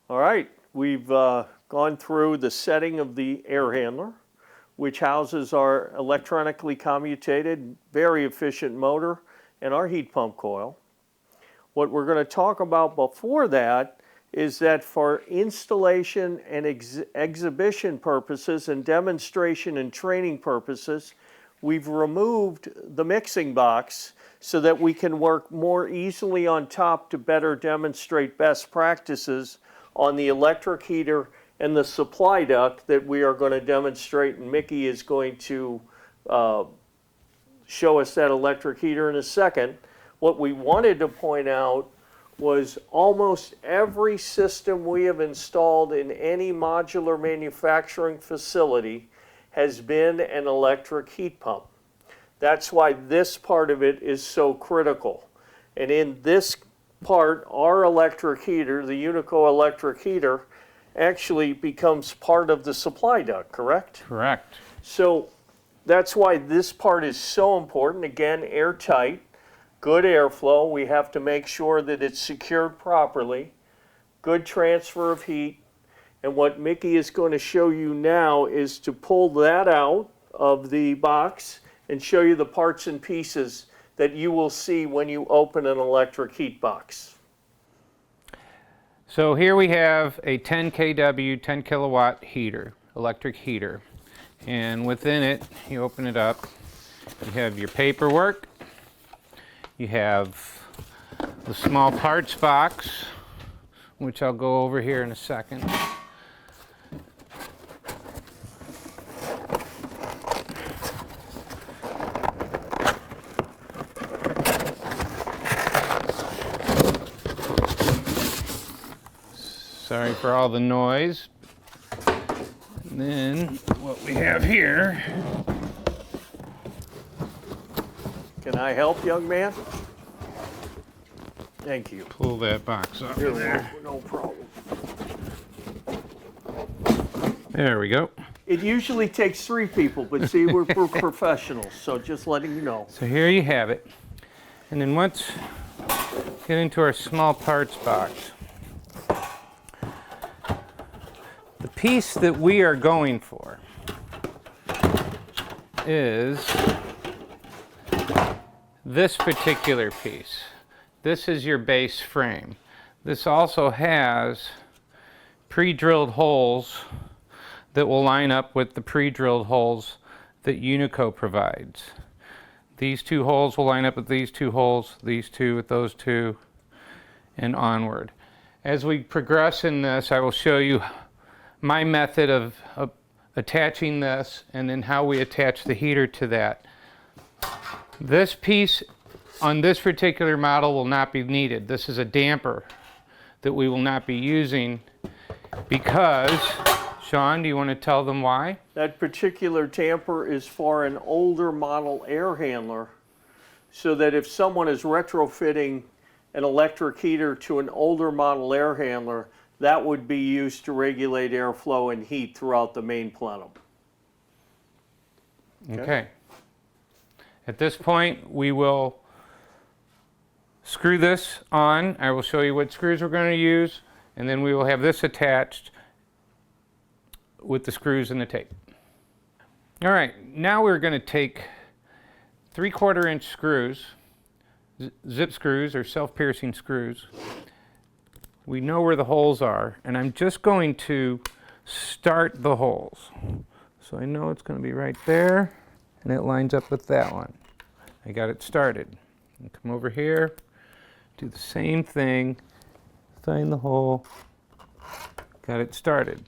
All right, we've gone through the setting of the air handler, which houses our electronically commutated, very efficient motor and our heat pump coil. What we're going to talk about before that is that for installation and exhibition purposes and demonstration and training purposes, we've removed the mixing box so that we can work more easily on top to better demonstrate best practices on the electric heater and the supply duct that we are going to demonstrate, and Mickey is going to show us that electric heater in a second. What we wanted to point out was almost every system we have installed in any modular manufacturing facility has been an electric heat pump. That's why this part of it is so critical. And in this part, our electric heater, the Unico electric heater, actually becomes part of the supply duct, correct? Correct. So that's why this part is so important. Again, airtight, good airflow. We have to make sure that it's secured properly, good transfer of heat. And what Mickey is going to show you now is to pull that out of the box and show you the parts and pieces that you will see when you open an electric heat box. So here we have a 10 kW, 10 kilowatt heater, electric heater. And within it, you open it up, you have your paperwork, you have the small parts box, which I'll go over here in a second. Sorry for all the noise. And then what we have here. Can I help, young man? Thank you. Pull that box off of there. No problem. There we go. It usually takes 3 people, but see, we're professionals, so just letting you know. So here you have it. And then let's get into our small parts box. The piece that we are going for is this particular piece. This is your base frame. This also has pre-drilled holes that will line up with the pre-drilled holes that Unico provides. These 2 holes will line up with these 2 holes, these 2 with those 2, and onward. As we progress in this, I will show you my method of attaching this and then how we attach the heater to that. This piece on this particular model will not be needed. This is a damper that we will not be using because, Sean, do you want to tell them why? That particular damper is for an older model air handler, so that if someone is retrofitting an electric heater to an older model air handler, that would be used to regulate airflow and heat throughout the main plenum. Okay. At this point, we will screw this on. I will show you what screws we're going to use, and then we will have this attached with the screws and the tape. All right, now we're going to take 3/4 inch screws, zip screws or self-piercing screws. We know where the holes are, and I'm just going to start the holes. So I know it's going to be right there, and it lines up with that one. I got it started. And come over here, do the same thing, find the hole, got it started.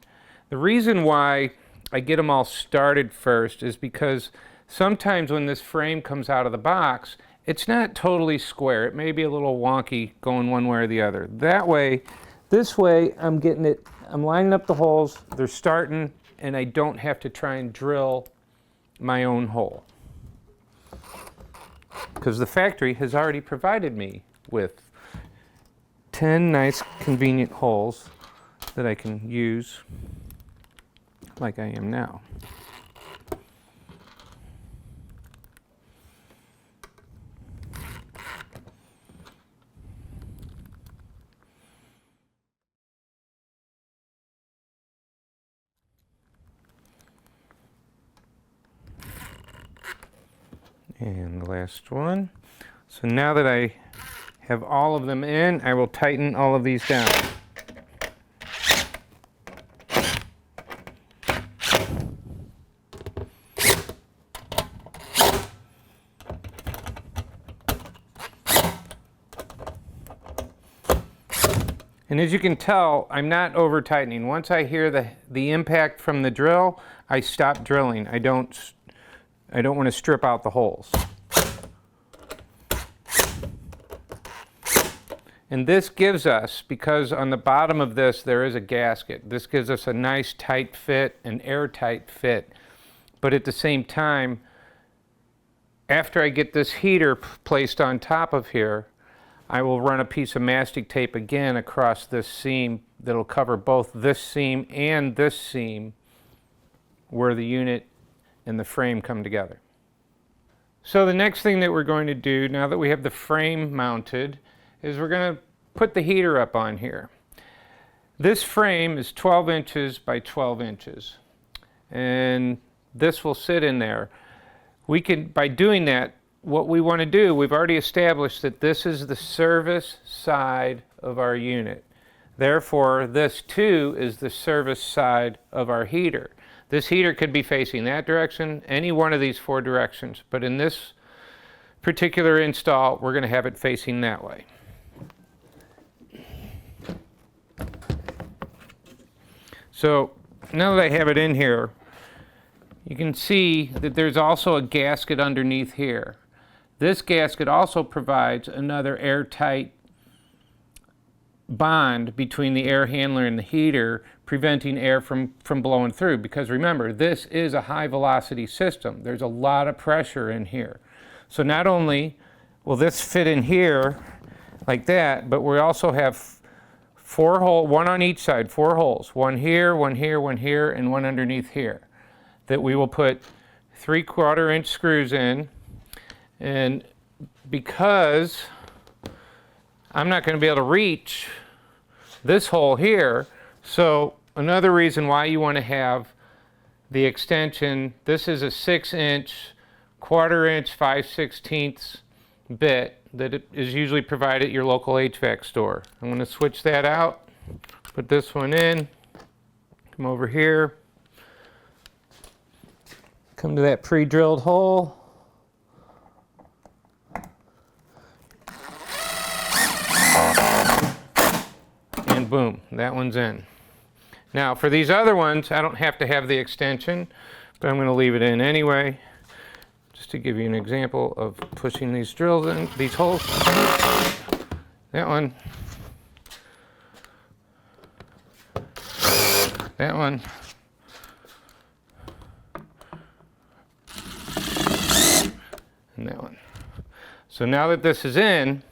The reason why I get them all started first is because sometimes when this frame comes out of the box, it's not totally square. It may be a little wonky going one way or the other. That way, this way, I'm getting it, I'm lining up the holes, they're starting, and I don't have to try and drill my own hole. Because the factory has already provided me with 10 nice convenient holes that I can use like I am now. And the last one. So now that I have all of them in, I will tighten all of these down. And as you can tell, I'm not over tightening. Once I hear the impact from the drill, I stop drilling. I don't want to strip out the holes. And this gives us, because on the bottom of this there is a gasket, this gives us a nice tight fit, an airtight fit. But at the same time, after I get this heater placed on top of here, I will run a piece of mastic tape again across this seam that'll cover both this seam and this seam where the unit and the frame come together. So the next thing that we're going to do, now that we have the frame mounted, is we're going to put the heater up on here. This frame is 12 inches by 12 inches, and this will sit in there. We can, by doing that, what we want to do, we've already established that this is the service side of our unit. Therefore, this too is the service side of our heater. This heater could be facing that direction, any one of these four directions, but in this particular install, we're going to have it facing that way. So now that I have it in here, you can see that there's also a gasket underneath here. This gasket also provides another airtight bond between the air handler and the heater, preventing air from blowing through. Because remember, this is a high velocity system. There's a lot of pressure in here. So not only will this fit in here like that, but we also have four holes, one on each side, four holes. One here, one here, one here, and one underneath here, that we will put 3/4 inch screws in. And because I'm not going to be able to reach this hole here, so another reason why you want to have the extension, this is a 6-inch, 1/4 inch, 5/16 bit that is usually provided at your local HVAC store. I'm going to switch that out, put this one in, come over here, come to that pre-drilled hole. And boom, that one's in. Now for these other ones, I don't have to have the extension, but I'm going to leave it in anyway, just to give you an example of pushing these drills in, these holes. That one. That one. And that one. So now that this is in,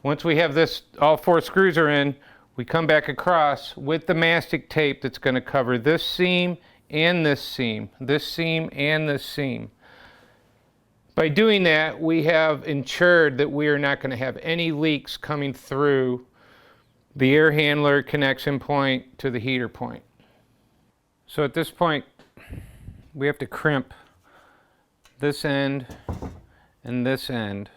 once we have this, all four screws are in, we come back across with the mastic tape that's going to cover this seam and this seam, this seam and this seam. By doing that, we have ensured that we are not going to have any leaks coming through the air handler connection point to the heater point. So at this point, we have to crimp this end and this end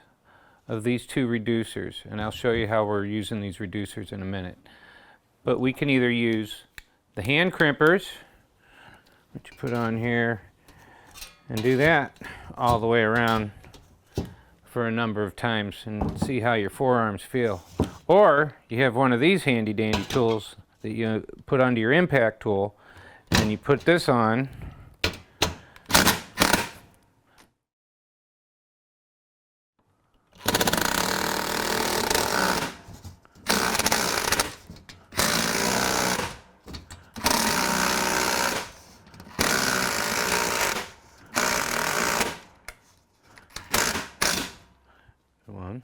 of these two reducers, and I'll show you how we're using these reducers in a minute. But we can either use the hand crimpers, which you put on here, and do that all the way around for a number of times and see how your forearms feel. Or you have one of these handy dandy tools that you put onto your impact tool, and you put this on. One.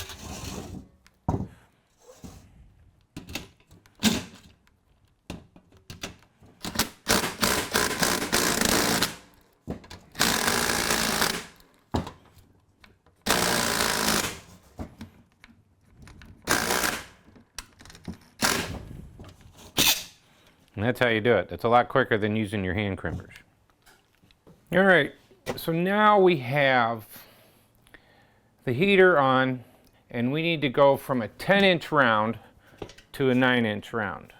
And that's how you do it. It's a lot quicker than using your hand crimpers. All right, so now we have the heater on, and we need to go from a 10-inch round to a 9-inch round.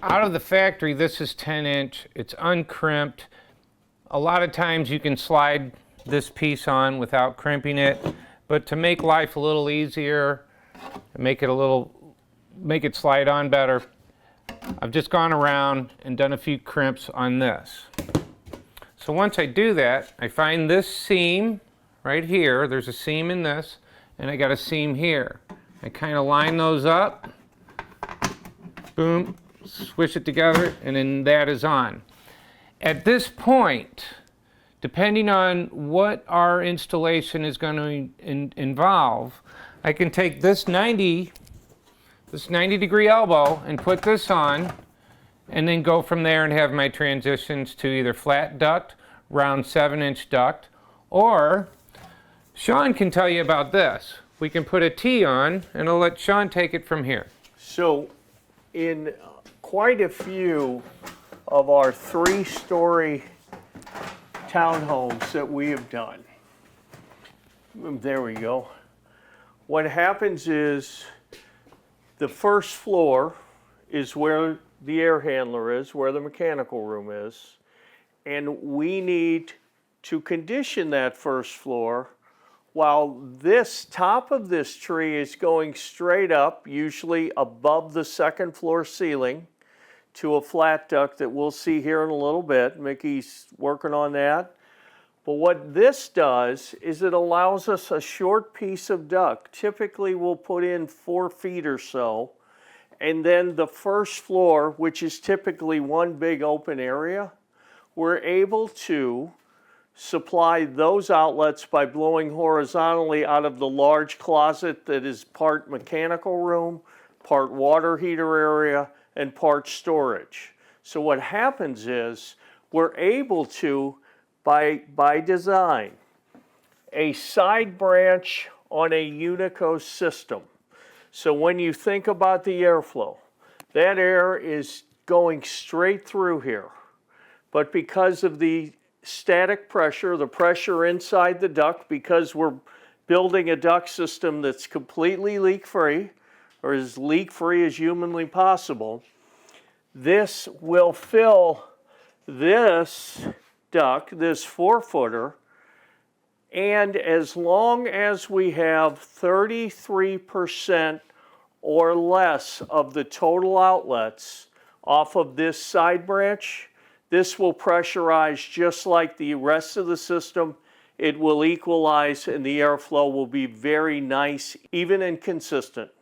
Out of the factory, this is 10-inch, it's uncrimped. A lot of times you can slide this piece on without crimping it, but to make life a little easier, make it slide on better, I've just gone around and done a few crimps on this. So once I do that, I find this seam right here. There's a seam in this, and I got a seam here. I kind of line those up, boom, swish it together, and then that is on. At this point, depending on what our installation is going to involve, I can take this 90 degree elbow and put this on, and then go from there and have my transitions to either flat duct, round 7-inch duct, or Sean can tell you about this. We can put a T on, and I'll let Sean take it from here. So in quite a few of our 3-story townhomes that we have done, there we go. What happens is the first floor is where the air handler is, where the mechanical room is, and we need to condition that first floor while this top of this tree is going straight up, usually above the second floor ceiling, to a flat duct that we'll see here in a little bit. Mickey's working on that. But what this does is it allows us a short piece of duct. Typically we'll put in 4 feet or so, and then the first floor, which is typically one big open area, we're able to supply those outlets by blowing horizontally out of the large closet that is part mechanical room, part water heater area, and part storage. So what happens is we're able to, by design, a side branch on a Unico system. So when you think about the airflow, that air is going straight through here. But because of the static pressure, the pressure inside the duct, because we're building a duct system that's completely leak-free, or as leak-free as humanly possible, this will fill this duct, this 4-footer, and as long as we have 33% or less of the total outlets off of this side branch, this will pressurize just like the rest of the system. It will equalize and the airflow will be very nice, even and consistent.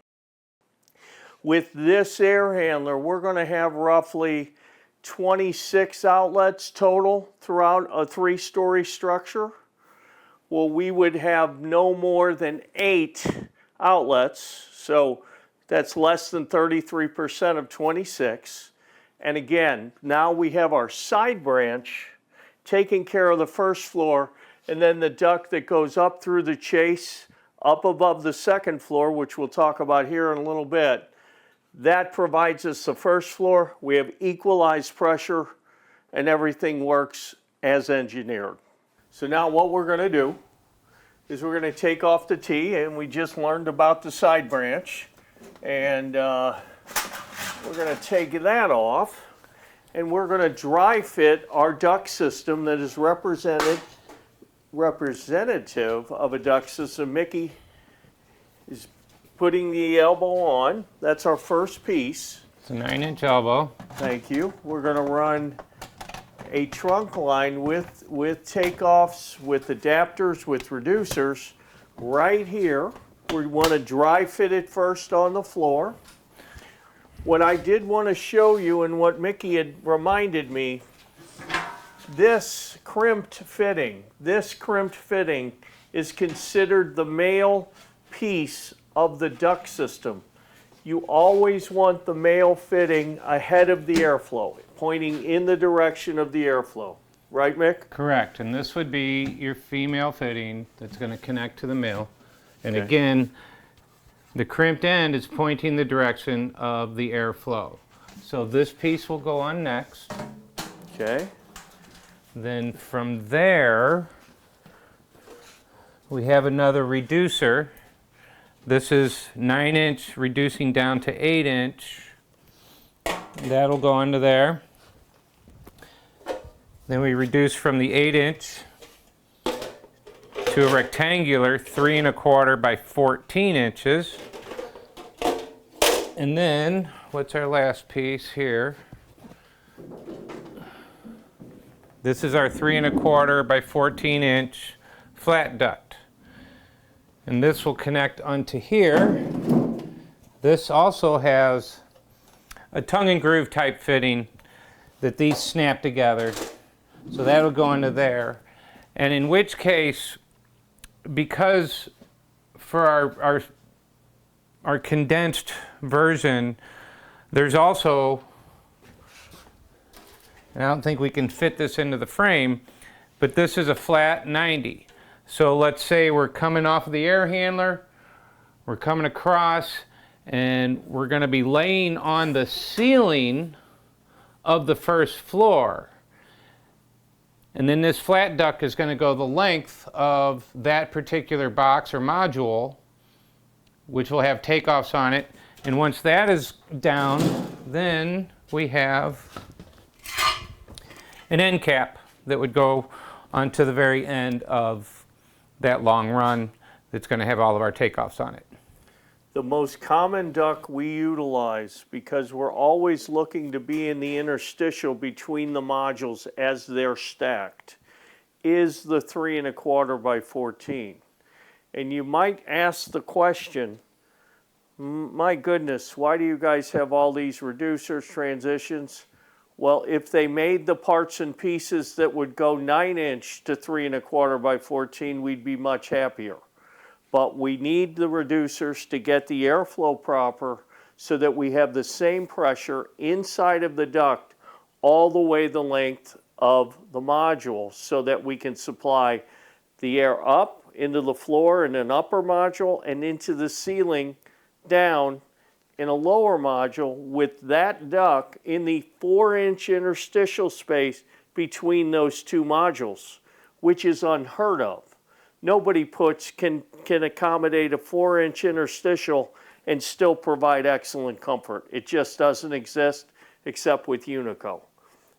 With this air handler, we're going to have roughly 26 outlets total throughout a 3-story structure. Well, we would have no more than 8 outlets, so that's less than 33% of 26. And again, now we have our side branch taking care of the first floor, and then the duct that goes up through the chase, up above the second floor, which we'll talk about here in a little bit. That provides us the first floor. We have equalized pressure, and everything works as engineered. So now what we're going to do is we're going to take off the T, and we just learned about the side branch. And we're going to take that off, and we're going to dry fit our duct system that is representative of a duct system. Mickey is putting the elbow on. That's our first piece. It's a 9-inch elbow. Thank you. We're going to run a trunk line with takeoffs, with adapters, with reducers right here. We want to dry fit it first on the floor. What I did want to show you, and what Mickey had reminded me, this crimped fitting is considered the male piece of the duct system. You always want the male fitting ahead of the airflow, pointing in the direction of the airflow. Right, Mick? Correct, and this would be your female fitting that's going to connect to the male. And Okay. again, the crimped end is pointing the direction of the airflow. So this piece will go on next. Okay. Then from there, we have another reducer. This is 9-inch reducing down to 8-inch. That'll go into there. Then we reduce from the 8-inch to a rectangular 3 1/4 by 14 inches. And then, what's our last piece here? This is our 3 1/4 by 14-inch flat duct. And this will connect onto here. This also has a tongue and groove type fitting that these snap together. So that'll go into there. And in which case, because for our condensed version, there's also, and I don't think we can fit this into the frame, but this is a flat 90. So let's say we're coming off of the air handler, we're coming across, and we're going to be laying on the ceiling of the first floor. And then this flat duct is going to go the length of that particular box or module, which will have takeoffs on it. And once that is down, then we have an end cap that would go onto the very end of that long run that's going to have all of our takeoffs on it. The most common duct we utilize, because we're always looking to be in the interstitial between the modules as they're stacked, is the 3 1/4 by 14. And you might ask the question, my goodness, why do you guys have all these reducers, transitions? Well, if they made the parts and pieces that would go 9-inch to 3 1/4 by 14, we'd be much happier. But we need the reducers to get the airflow proper so that we have the same pressure inside of the duct all the way the length of the module so that we can supply the air up into the floor in an upper module and into the ceiling down in a lower module with that duct in the 4-inch interstitial space between those two modules, which is unheard of. Nobody can accommodate a 4-inch interstitial and still provide excellent comfort. It just doesn't exist except with Unico.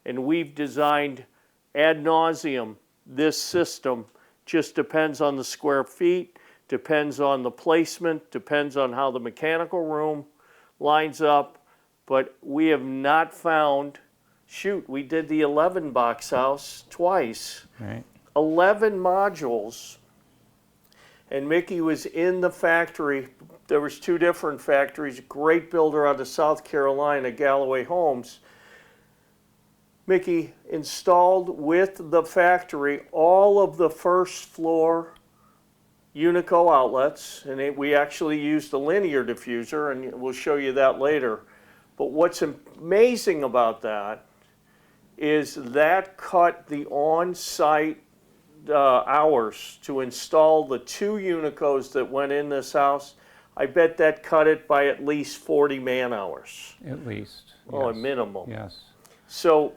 And we've designed ad nauseum this system. Just depends on the square feet, depends on the placement, depends on how the mechanical room lines up. But we have not found, shoot, we did the 11 box house twice. Right. 11 modules. And Mickey was in the factory. There was 2 different factories, a great builder out of South Carolina, Galloway Homes. Mickey installed with the factory all of the first floor Unico outlets, and we actually used a linear diffuser, and we'll show you that later. But what's amazing about that is that cut the on-site hours to install the 2 Unicos that went in this house. I bet that cut it by at least 40 man hours. At least. Oh, yes. a minimum. Yes. So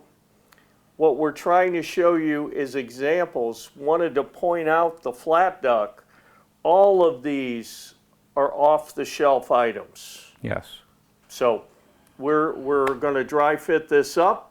what we're trying to show you is examples. Wanted to point out the flat duct. All of these are off-the-shelf items. Yes. So we're going to dry fit this up.